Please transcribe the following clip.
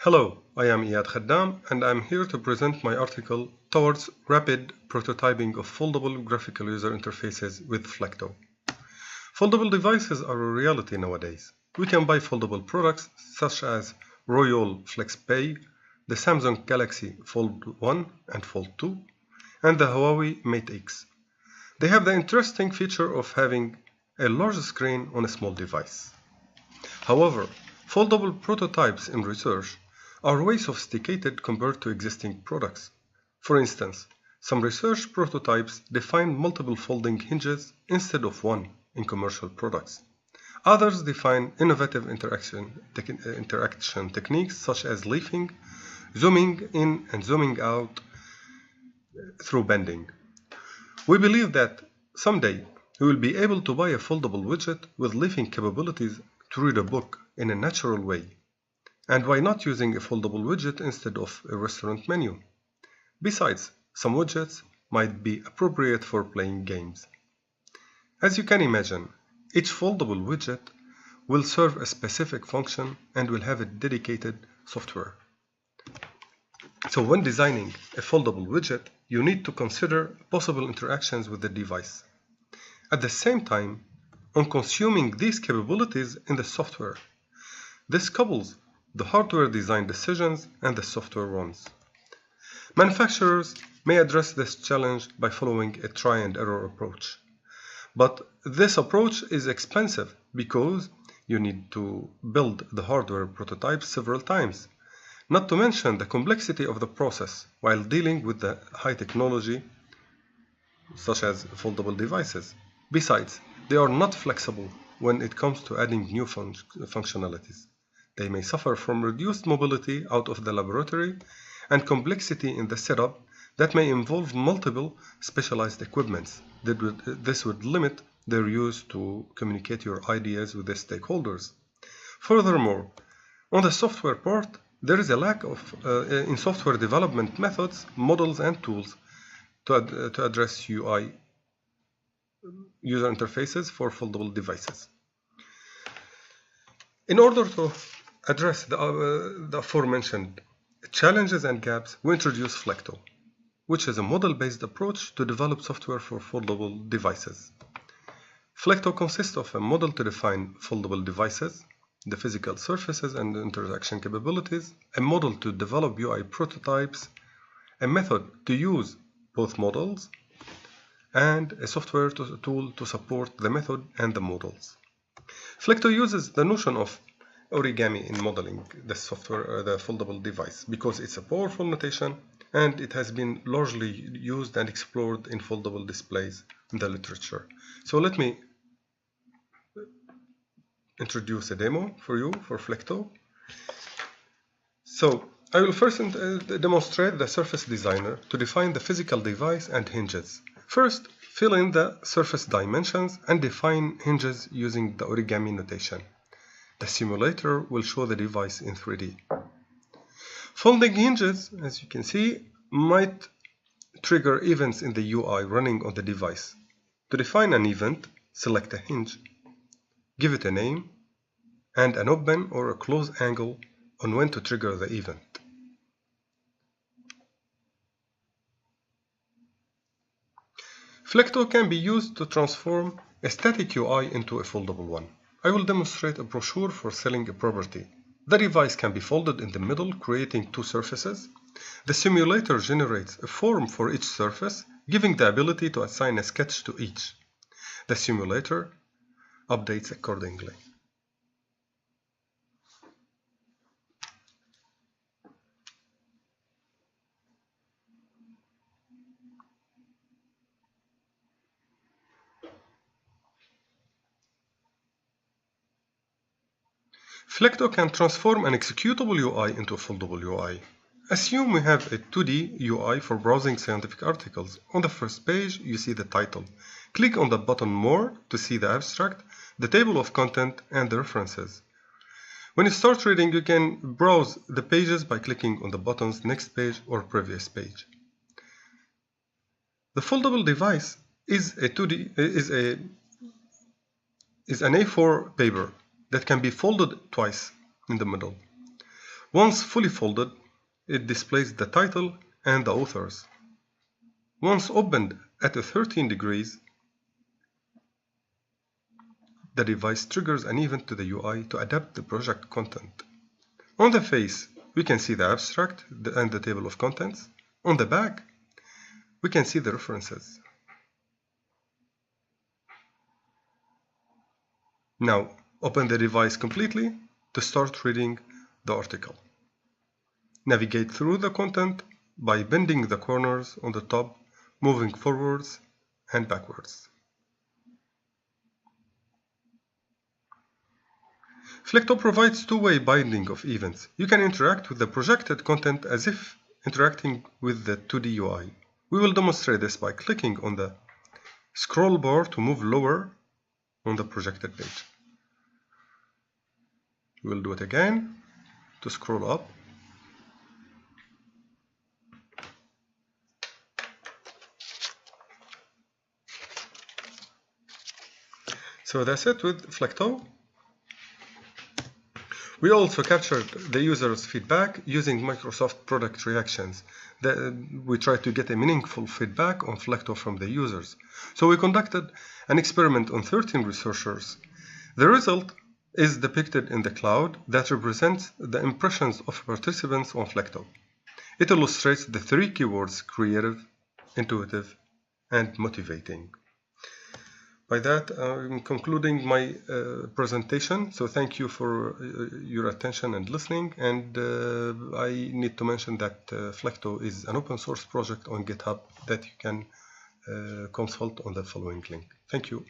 Hello, I am Iyad Khaddam and I am here to present my article towards rapid prototyping of foldable graphical user interfaces with Flecto. Foldable devices are a reality nowadays. We can buy foldable products such as Royal Flex Pay, the Samsung Galaxy Fold 1 and Fold 2, and the Huawei Mate X. They have the interesting feature of having a large screen on a small device. However, foldable prototypes in research are way sophisticated compared to existing products. For instance, some research prototypes define multiple folding hinges instead of one in commercial products. Others define innovative interaction techniques such as leafing, zooming in and zooming out through bending. We believe that someday we will be able to buy a foldable widget with leafing capabilities to read a book in a natural way. And why not using a foldable widget instead of a restaurant menu? Besides, some widgets might be appropriate for playing games. As you can imagine, each foldable widget will serve a specific function and will have a dedicated software. So when designing a foldable widget, you need to consider possible interactions with the device. At the same time, on consuming these capabilities in the software. This couples the hardware design decisions and the software ones. Manufacturers may address this challenge by following a try and error approach. But this approach is expensive because you need to build the hardware prototypes several times, not to mention the complexity of the process while dealing with the high technology such as foldable devices. Besides, they are not flexible when it comes to adding new functionalities. They may suffer from reduced mobility out of the laboratory and complexity in the setup that may involve multiple specialized equipments. This would limit their use to communicate your ideas with the stakeholders. Furthermore, on the software part, there is a lack of in software development methods, models, and tools to address UI user interfaces for foldable devices. In order to address the aforementioned challenges and gaps, we introduce Flecto, which is a model-based approach to develop software for foldable devices. Flecto consists of a model to define foldable devices, the physical surfaces and interaction capabilities, a model to develop UI prototypes, a method to use both models, and a software tool to support the method and the models. Flecto uses the notion of origami in modeling the software, the foldable device, because it's a powerful notation and it has been largely used and explored in foldable displays in the literature. So let me introduce a demo for you for Flecto. So I will first demonstrate the surface designer to define the physical device and hinges. First, fill in the surface dimensions and define hinges using the origami notation. The simulator will show the device in 3D. Folding hinges, as you can see, might trigger events in the UI running on the device. To define an event, select a hinge, give it a name, and an open or a close angle on when to trigger the event. Flecto can be used to transform a static UI into a foldable one. I will demonstrate a brochure for selling a property. The device can be folded in the middle, creating two surfaces. The simulator generates a form for each surface, giving the ability to assign a sketch to each. The simulator updates accordingly. Flecto can transform an executable UI into a foldable UI. Assume we have a 2D UI for browsing scientific articles. On the first page, you see the title. Click on the button More to see the abstract, the table of content, and the references. When you start reading, you can browse the pages by clicking on the buttons Next Page or Previous Page. The foldable device is an A4 paper that can be folded twice in the middle. Once fully folded, it displays the title and the authors. Once opened at 13 degrees, the device triggers an event to the UI to adapt the project content. On the face, we can see the abstract and the table of contents. On the back, we can see the references. Now, open the device completely to start reading the article. Navigate through the content by bending the corners on the top, moving forwards and backwards. Flecto provides two-way binding of events. You can interact with the projected content as if interacting with the 2D UI. We will demonstrate this by clicking on the scroll bar to move lower on the projected page. We'll do it again to scroll up. So that's it with Flecto. We also captured the user's feedback using Microsoft product reactions. We tried to get a meaningful feedback on Flecto from the users. So we conducted an experiment on 13 researchers. The result is depicted in the cloud that represents the impressions of participants on Flecto. It illustrates the three keywords: creative, intuitive, and motivating. By that, I'm concluding my presentation. So thank you for your attention and listening. And I need to mention that Flecto is an open source project on GitHub that you can consult on the following link. Thank you.